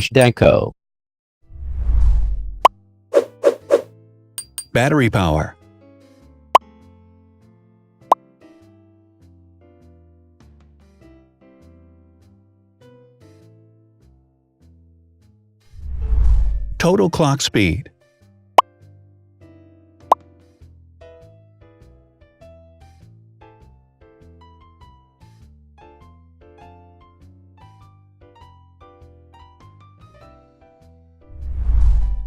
Zhdanko. Battery power. Total clock speed.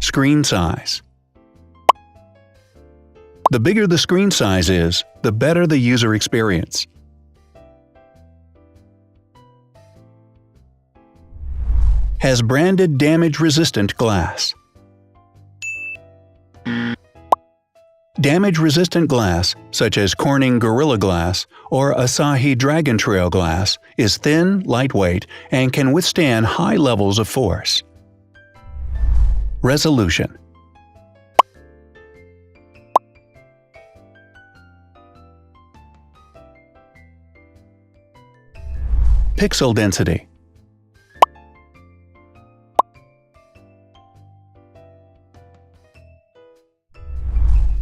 Screen size. The bigger the screen size is, the better the user experience. Has branded damage-resistant glass. Damage-resistant glass, such as Corning Gorilla Glass or Asahi Dragon Trail glass, is thin, lightweight, and can withstand high levels of force. Resolution. Pixel density.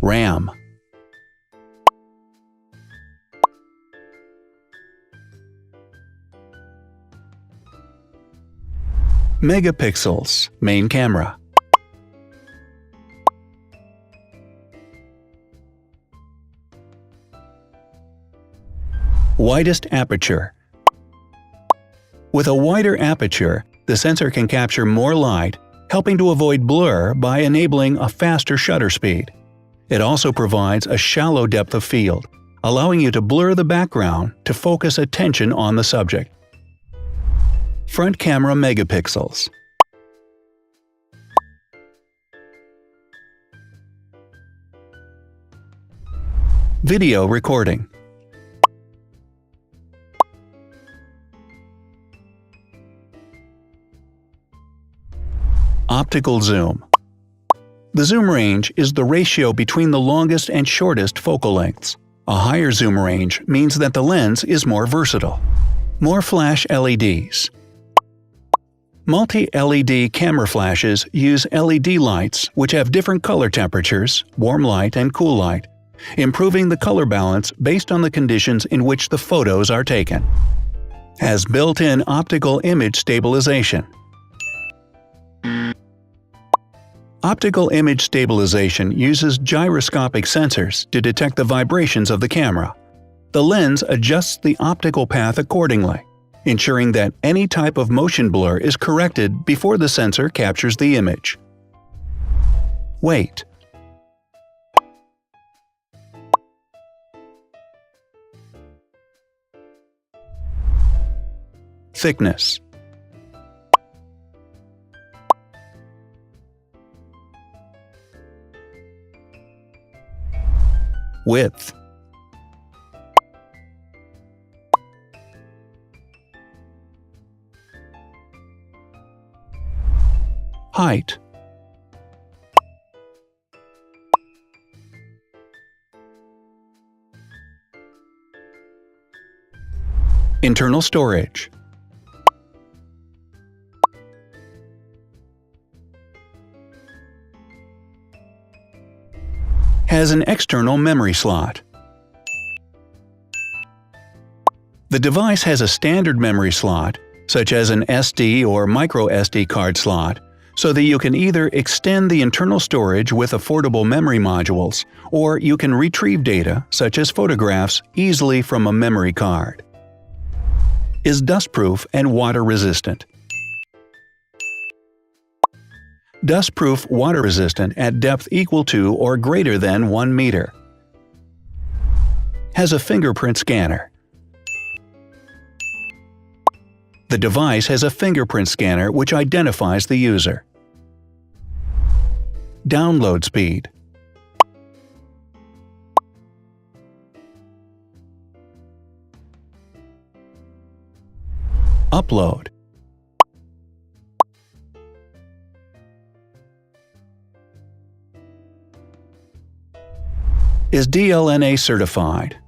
RAM. Megapixels, main camera. Widest aperture. With a wider aperture, the sensor can capture more light, helping to avoid blur by enabling a faster shutter speed. It also provides a shallow depth of field, allowing you to blur the background to focus attention on the subject. Front camera megapixels. Video recording. Optical zoom. The zoom range is the ratio between the longest and shortest focal lengths. A higher zoom range means that the lens is more versatile. More flash LEDs. Multi-LED camera flashes use LED lights which have different color temperatures, warm light and cool light, improving the color balance based on the conditions in which the photos are taken. Has built-in optical image stabilization. Optical image stabilization uses gyroscopic sensors to detect the vibrations of the camera. The lens adjusts the optical path accordingly, ensuring that any type of motion blur is corrected before the sensor captures the image. Weight. Thickness. Width. Height. Internal storage. Has an external memory slot. The device has a standard memory slot, such as an SD or micro SD card slot, so that you can either extend the internal storage with affordable memory modules, or you can retrieve data, such as photographs, easily from a memory card. Is dustproof and water-resistant. Dustproof water-resistant at depth equal to or greater than 1 meter. Has a fingerprint scanner. The device has a fingerprint scanner which identifies the user. Download speed. Upload. Is DLNA certified.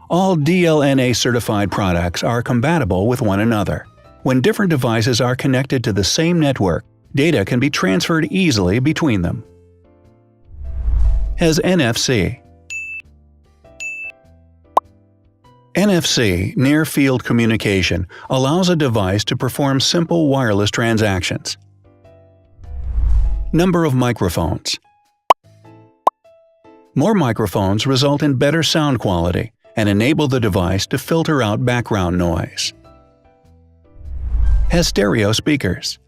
All DLNA certified products are compatible with one another. When different devices are connected to the same network, data can be transferred easily between them. Has NFC. NFC, Near Field Communication, allows a device to perform simple wireless transactions. Number of microphones. More microphones result in better sound quality and enable the device to filter out background noise. Has stereo speakers.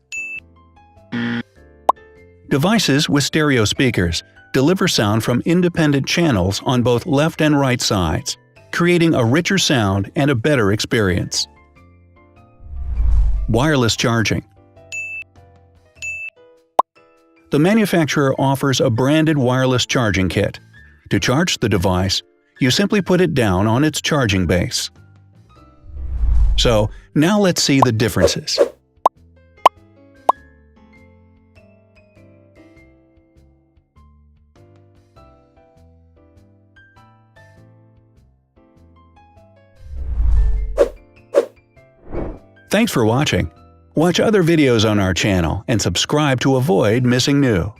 Devices with stereo speakers deliver sound from independent channels on both left and right sides, creating a richer sound and a better experience. Wireless charging. The manufacturer offers a branded wireless charging kit. To charge the device, you simply put it down on its charging base. So, now let's see the differences. Thanks for watching. Watch other videos on our channel and subscribe to avoid missing new.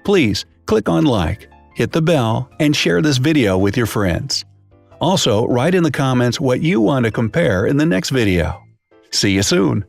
Please click on like, hit the bell, and share this video with your friends. Also, write in the comments what you want to compare in the next video. See you soon!